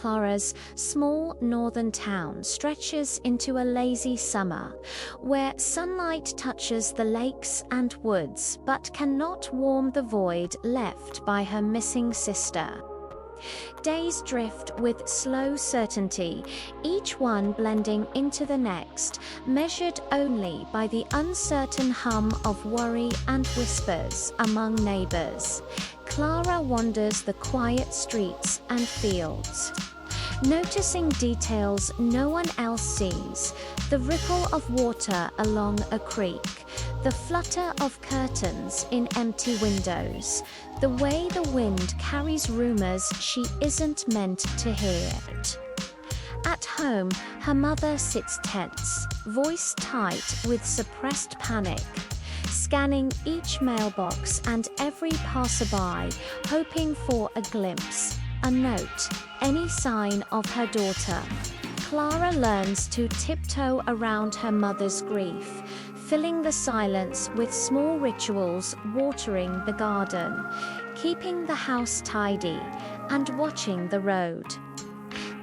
Clara's small northern town stretches into a lazy summer, where sunlight touches the lakes and woods but cannot warm the void left by her missing sister. Days drift with slow certainty, each one blending into the next, measured only by the uncertain hum of worry and whispers among neighbors. Clara wanders the quiet streets and fields, noticing details no one else sees: the ripple of water along a creek, the flutter of curtains in empty windows, the way the wind carries rumors she isn't meant to hear. At home, her mother sits tense, voice tight with suppressed panic, scanning each mailbox and every passerby, hoping for a glimpse, a note, any sign of her daughter. Clara learns to tiptoe around her mother's grief, filling the silence with small rituals, watering the garden, keeping the house tidy, and watching the road.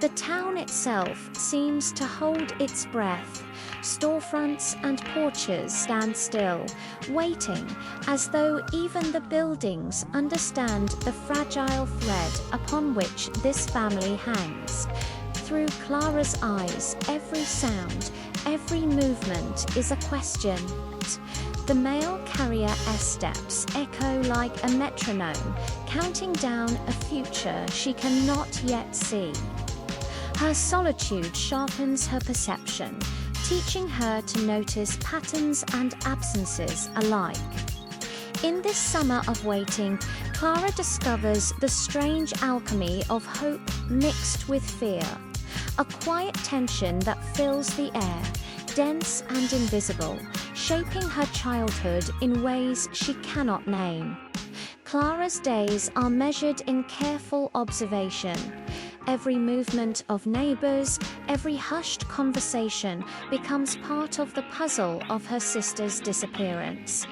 The town itself seems to hold its breath. Storefronts and porches stand still, waiting, as though even the buildings understand the fragile thread upon which this family hangs. Through Clara's eyes, every sound, every movement is a question. The mail carrier's steps echo like a metronome, counting down a future she cannot yet see. Her solitude sharpens her perception, teaching her to notice patterns and absences alike. In this summer of waiting, Clara discovers the strange alchemy of hope mixed with fear, a quiet tension that fills the air, dense and invisible, shaping her childhood in ways she cannot name. Clara's days are measured in careful observation. Every movement of neighbors, every hushed conversation becomes part of the puzzle of her sister's disappearance.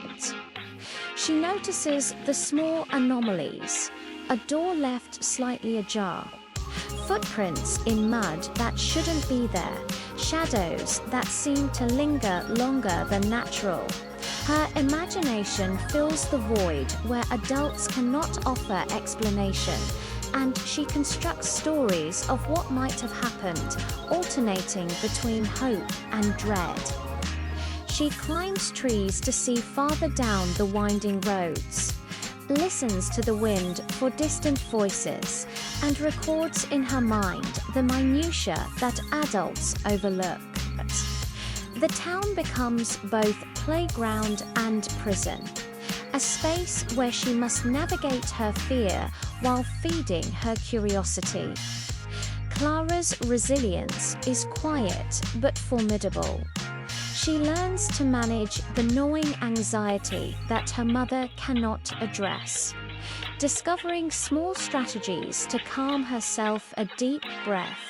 She notices the small anomalies: a door left slightly ajar, footprints in mud that shouldn't be there, shadows that seem to linger longer than natural. Her imagination fills the void where adults cannot offer explanation, and she constructs stories of what might have happened, alternating between hope and dread. She climbs trees to see farther down the winding roads, listens to the wind for distant voices, and records in her mind the minutiae that adults overlook. The town becomes both playground and prison, a space where she must navigate her fear while feeding her curiosity. Clara's resilience is quiet but formidable. She learns to manage the gnawing anxiety that her mother cannot address, discovering small strategies to calm herself: a deep breath,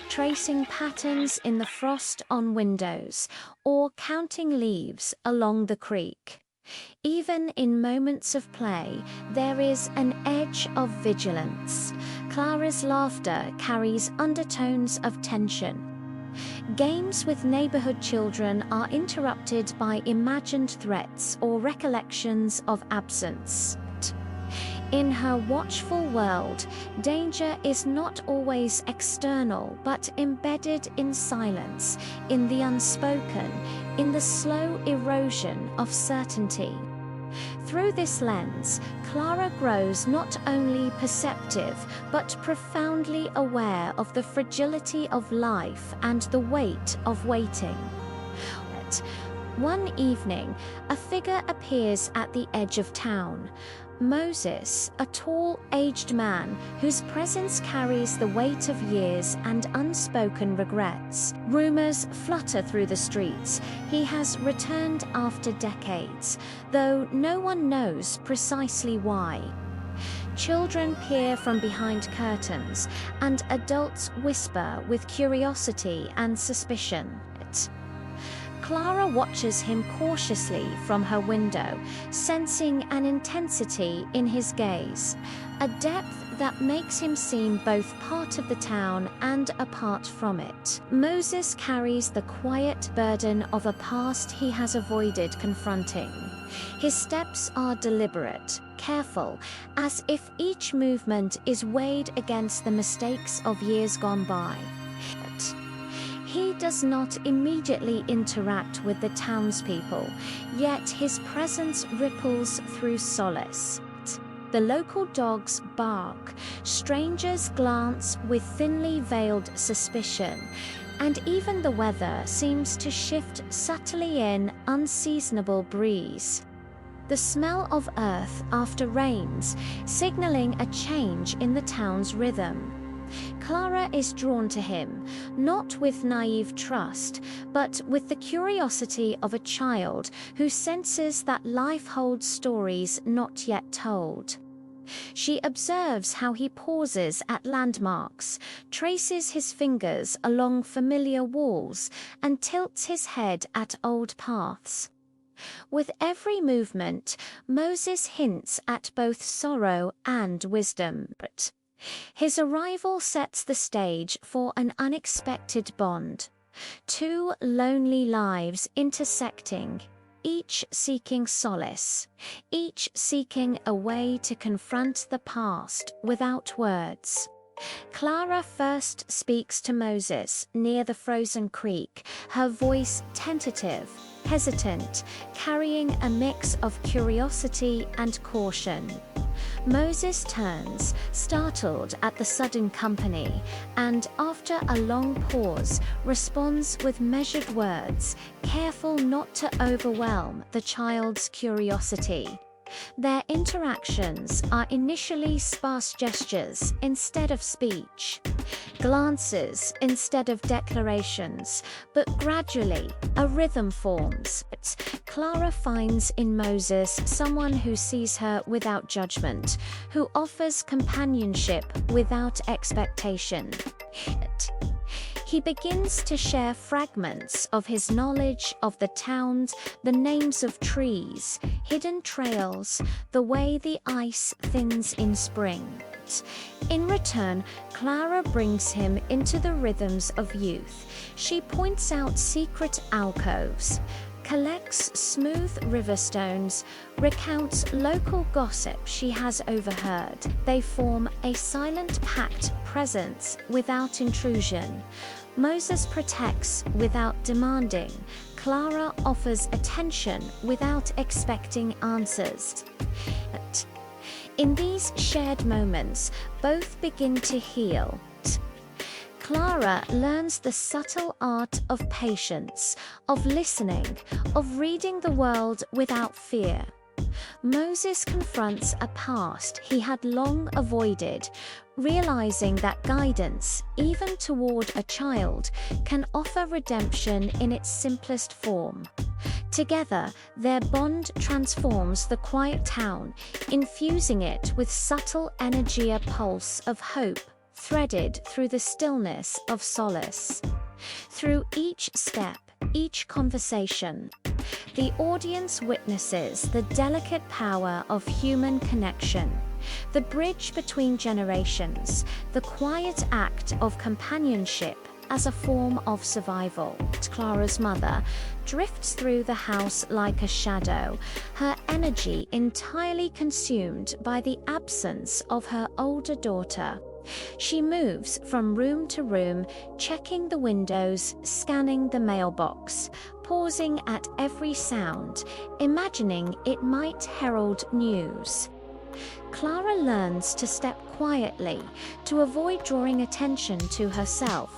tracing patterns in the frost on windows, or counting leaves along the creek. Even in moments of play, there is an edge of vigilance. Clara's laughter carries undertones of tension. Games with neighborhood children are interrupted by imagined threats or recollections of absence. In her watchful world, danger is not always external but embedded in silence, in the unspoken, in the slow erosion of certainty. Through this lens, Clara grows not only perceptive but profoundly aware of the fragility of life and the weight of waiting. One evening, a figure appears at the edge of town. Moses, a tall, aged man whose presence carries the weight of years and unspoken regrets. Rumors flutter through the streets. He has returned after decades, though no one knows precisely why. Children peer from behind curtains, and adults whisper with curiosity and suspicion. Clara watches him cautiously from her window, sensing an intensity in his gaze, a depth that makes him seem both part of the town and apart from it. Moses carries the quiet burden of a past he has avoided confronting. His steps are deliberate, careful, as if each movement is weighed against the mistakes of years gone by. But he does not immediately interact with the townspeople, yet his presence ripples through Solace. The local dogs bark, strangers glance with thinly veiled suspicion, and even the weather seems to shift subtly in unseasonable breeze. The smell of earth after rains, signaling a change in the town's rhythm. Clara is drawn to him, not with naive trust, but with the curiosity of a child who senses that life holds stories not yet told. She observes how he pauses at landmarks, traces his fingers along familiar walls, and tilts his head at old paths. With every movement, Moses hints at both sorrow and wisdom. But his arrival sets the stage for an unexpected bond. Two lonely lives intersecting, each seeking solace, each seeking a way to confront the past without words. Clara first speaks to Moses near the frozen creek, her voice tentative, hesitant, carrying a mix of curiosity and caution. Moses turns, startled at the sudden company, and after a long pause, responds with measured words, careful not to overwhelm the child's curiosity. Their interactions are initially sparse gestures instead of speech, glances instead of declarations, but gradually a rhythm forms. Clara finds in Moses someone who sees her without judgment, who offers companionship without expectation. He begins to share fragments of his knowledge of the towns, the names of trees, hidden trails, the way the ice thins in spring. In return, Clara brings him into the rhythms of youth. She points out secret alcoves, collects smooth riverstones, recounts local gossip she has overheard. They form a silent pact presence without intrusion. Moses protects without demanding. Clara offers attention without expecting answers. In these shared moments, both begin to heal. Clara learns the subtle art of patience, of listening, of reading the world without fear. Moses confronts a past he had long avoided, realizing that guidance, even toward a child, can offer redemption in its simplest form. Together, their bond transforms the quiet town, infusing it with subtle energy, a pulse of hope, threaded through the stillness of Solace. Through each step, each conversation, the audience witnesses the delicate power of human connection, the bridge between generations, the quiet act of companionship as a form of survival. Clara's mother drifts through the house like a shadow, her energy entirely consumed by the absence of her older daughter. She moves from room to room, checking the windows, scanning the mailbox, pausing at every sound, imagining it might herald news. Clara learns to step quietly, to avoid drawing attention to herself,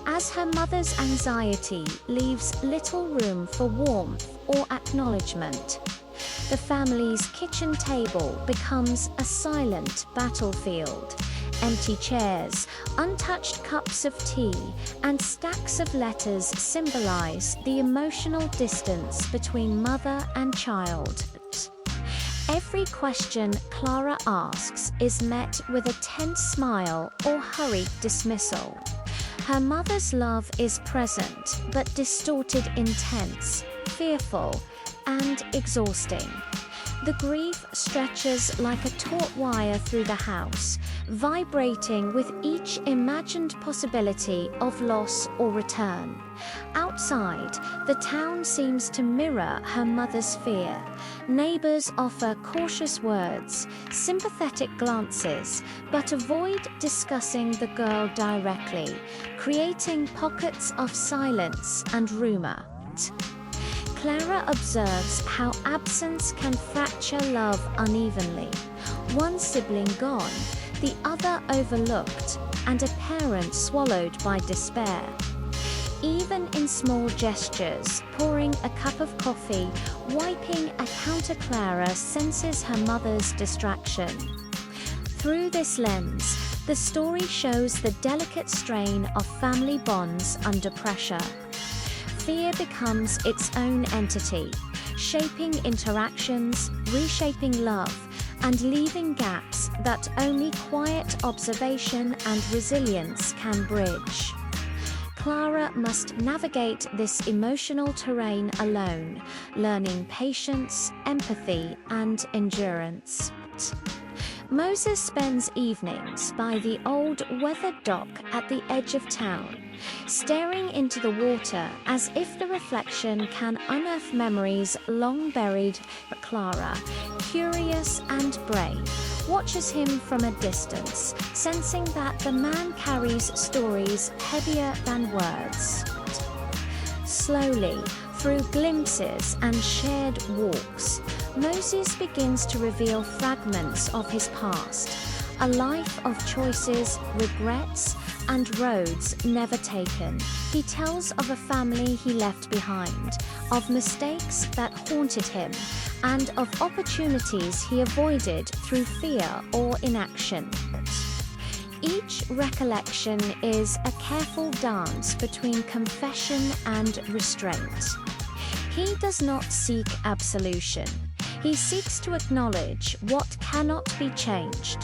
as her mother's anxiety leaves little room for warmth or acknowledgement. The family's kitchen table becomes a silent battlefield. Empty chairs, untouched cups of tea, and stacks of letters symbolize the emotional distance between mother and child. Every question Clara asks is met with a tense smile or hurried dismissal. Her mother's love is present, but distorted, intense, fearful, and exhausting. The grief stretches like a taut wire through the house, vibrating with each imagined possibility of loss or return. Outside, the town seems to mirror her mother's fear. Neighbors offer cautious words, sympathetic glances, but avoid discussing the girl directly, creating pockets of silence and rumor. Clara observes how absence can fracture love unevenly. One sibling gone, the other overlooked, and a parent swallowed by despair. Even in small gestures, pouring a cup of coffee, wiping a counter, Clara senses her mother's distraction. Through this lens, the story shows the delicate strain of family bonds under pressure. Fear becomes its own entity, shaping interactions, reshaping love, and leaving gaps that only quiet observation and resilience can bridge. Clara must navigate this emotional terrain alone, learning patience, empathy, and endurance. Moses spends evenings by the old weathered dock at the edge of town, staring into the water as if the reflection can unearth memories long buried. Clara, curious and brave, watches him from a distance, sensing that the man carries stories heavier than words. Slowly, through glimpses and shared walks, Moses begins to reveal fragments of his past, a life of choices, regrets, and roads never taken. He tells of a family he left behind, of mistakes that haunted him, and of opportunities he avoided through fear or inaction. Each recollection is a careful dance between confession and restraint. He does not seek absolution. He seeks to acknowledge what cannot be changed.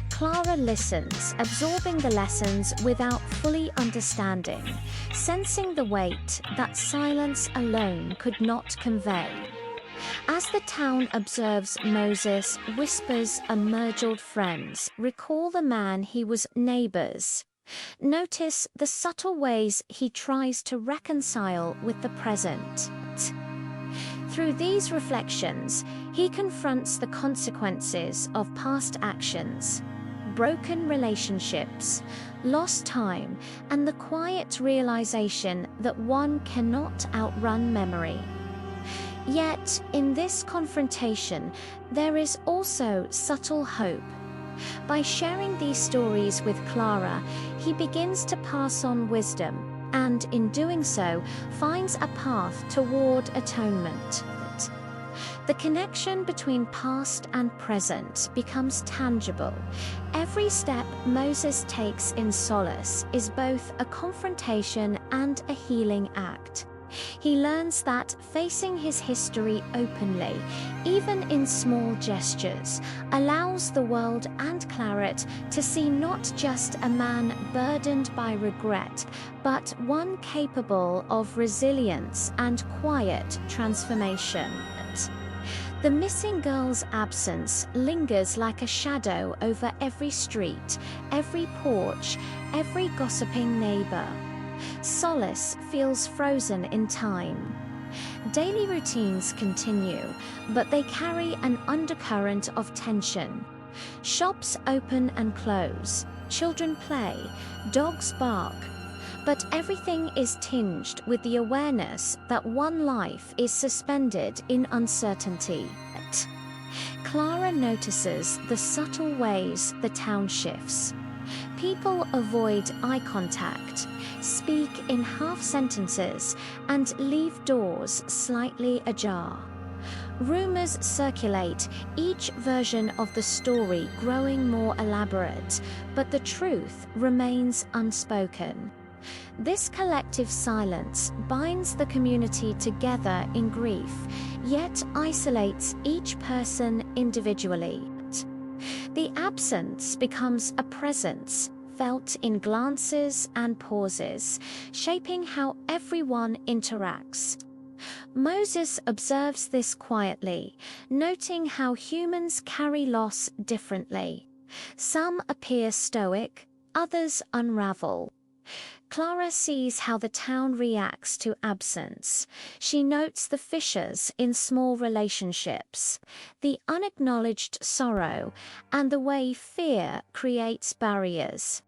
Clara listens, absorbing the lessons without fully understanding, sensing the weight that silence alone could not convey. As the town observes Moses, whispers emerged friends, recall the man he was, neighbors. Notice the subtle ways he tries to reconcile with the present. Through these reflections, he confronts the consequences of past actions, broken relationships, lost time, and the quiet realization that one cannot outrun memory. Yet, in this confrontation, there is also subtle hope. By sharing these stories with Clara, he begins to pass on wisdom, and in doing so, finds a path toward atonement. The connection between past and present becomes tangible. Every step Moses takes in Solace is both a confrontation and a healing act. He learns that facing his history openly, even in small gestures, allows the world and Claret to see not just a man burdened by regret, but one capable of resilience and quiet transformation. The missing girl's absence lingers like a shadow over every street, every porch, every gossiping neighbor. Solace feels frozen in time. Daily routines continue, but they carry an undercurrent of tension. Shops open and close, children play, dogs bark, but everything is tinged with the awareness that one life is suspended in uncertainty. Clara notices the subtle ways the town shifts. People avoid eye contact, speak in half sentences, and leave doors slightly ajar. Rumors circulate, each version of the story growing more elaborate, but the truth remains unspoken. This collective silence binds the community together in grief, yet isolates each person individually. The absence becomes a presence, felt in glances and pauses, shaping how everyone interacts. Moses observes this quietly, noting how humans carry loss differently. Some appear stoic, others unravel. Clara sees how the town reacts to absence. She notes the fissures in small relationships, the unacknowledged sorrow, and the way fear creates barriers.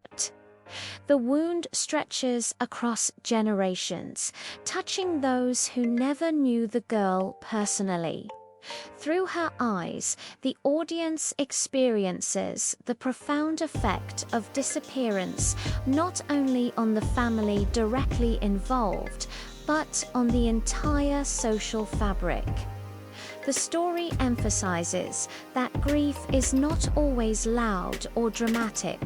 The wound stretches across generations, touching those who never knew the girl personally. Through her eyes, the audience experiences the profound effect of disappearance not only on the family directly involved, but on the entire social fabric. The story emphasizes that grief is not always loud or dramatic.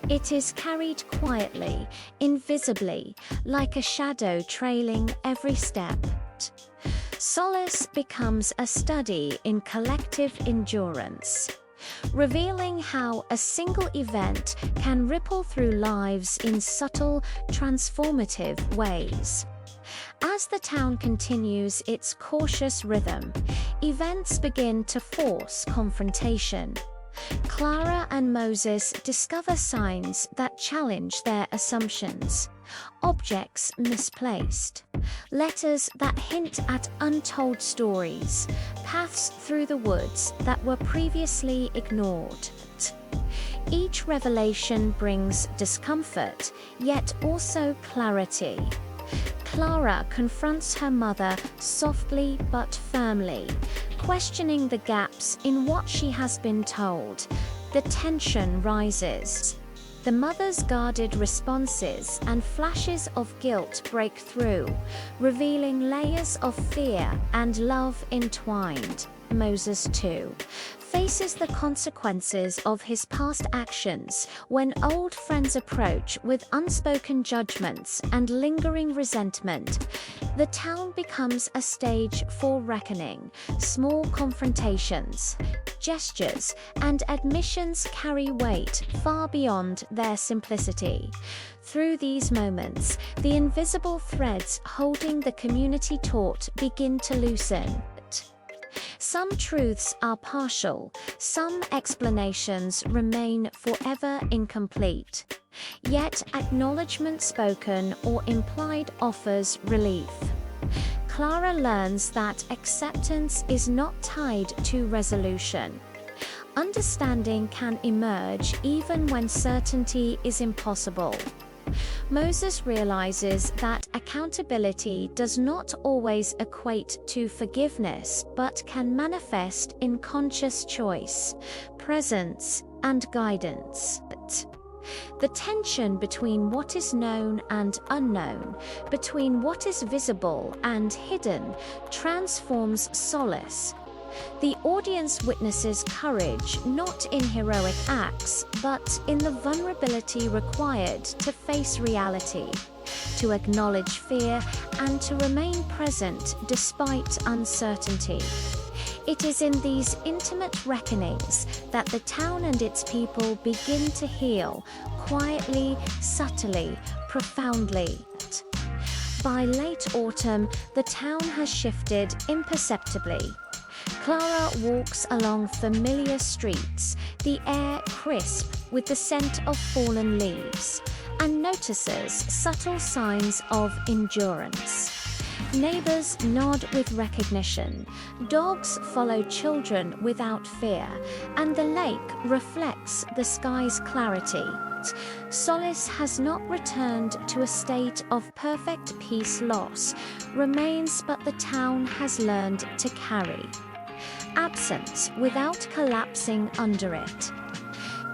It is carried quietly, invisibly, like a shadow trailing every step. Solace becomes a study in collective endurance, revealing how a single event can ripple through lives in subtle, transformative ways. As the town continues its cautious rhythm, events begin to force confrontation. Clara and Moses discover signs that challenge their assumptions. Objects misplaced, letters that hint at untold stories, paths through the woods that were previously ignored. Each revelation brings discomfort, yet also clarity. Clara confronts her mother softly but firmly, questioning the gaps in what she has been told. The tension rises. The mother's guarded responses and flashes of guilt break through, revealing layers of fear and love entwined. Moses, too, faces the consequences of his past actions when old friends approach with unspoken judgments and lingering resentment. The town becomes a stage for reckoning. Small confrontations, gestures, and admissions carry weight far beyond their simplicity. Through these moments, the invisible threads holding the community taut begin to loosen. Some truths are partial, some explanations remain forever incomplete. Yet acknowledgement spoken or implied offers relief. Clara learns that acceptance is not tied to resolution. Understanding can emerge even when certainty is impossible. Moses realizes that accountability does not always equate to forgiveness, but can manifest in conscious choice, presence, and guidance. The tension between what is known and unknown, between what is visible and hidden, transforms Solace. The audience witnesses courage not in heroic acts, but in the vulnerability required to face reality, to acknowledge fear, and to remain present despite uncertainty. It is in these intimate reckonings that the town and its people begin to heal, quietly, subtly, profoundly. By late autumn, the town has shifted imperceptibly. Clara walks along familiar streets, the air crisp with the scent of fallen leaves, and notices subtle signs of endurance. Neighbors nod with recognition, dogs follow children without fear, and the lake reflects the sky's clarity. Solace has not returned to a state of perfect peace. Loss remains, but the town has learned to carry absence without collapsing under it.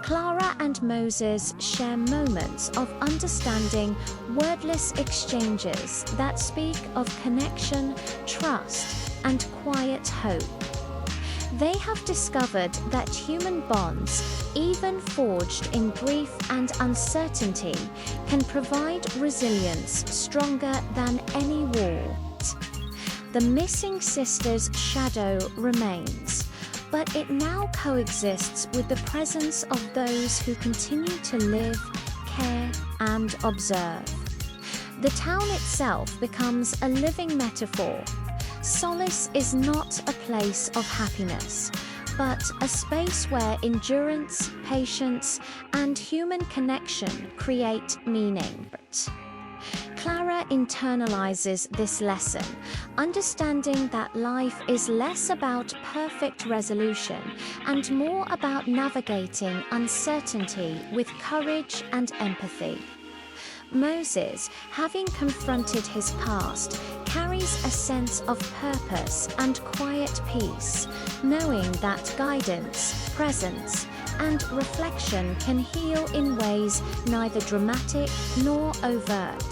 Clara and Moses share moments of understanding, wordless exchanges that speak of connection, trust, and quiet hope. They have discovered that human bonds, even forged in grief and uncertainty, can provide resilience stronger than any war. The missing sister's shadow remains, but it now coexists with the presence of those who continue to live, care, and observe. The town itself becomes a living metaphor, Solace is not a place of happiness, but a space where endurance, patience, and human connection create meaning. Clara internalizes this lesson, understanding that life is less about perfect resolution and more about navigating uncertainty with courage and empathy. Moses, having confronted his past, carries a sense of purpose and quiet peace, knowing that guidance, presence, and reflection can heal in ways neither dramatic nor overt.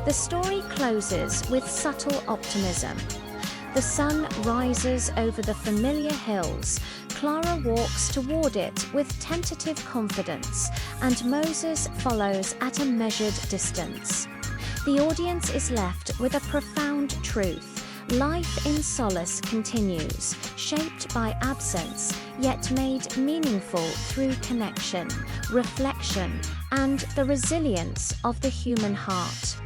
The story closes with subtle optimism. The sun rises over the familiar hills. Clara walks toward it with tentative confidence, and Moses follows at a measured distance. The audience is left with a profound truth. Life in Solace continues, shaped by absence, yet made meaningful through connection, reflection, and the resilience of the human heart.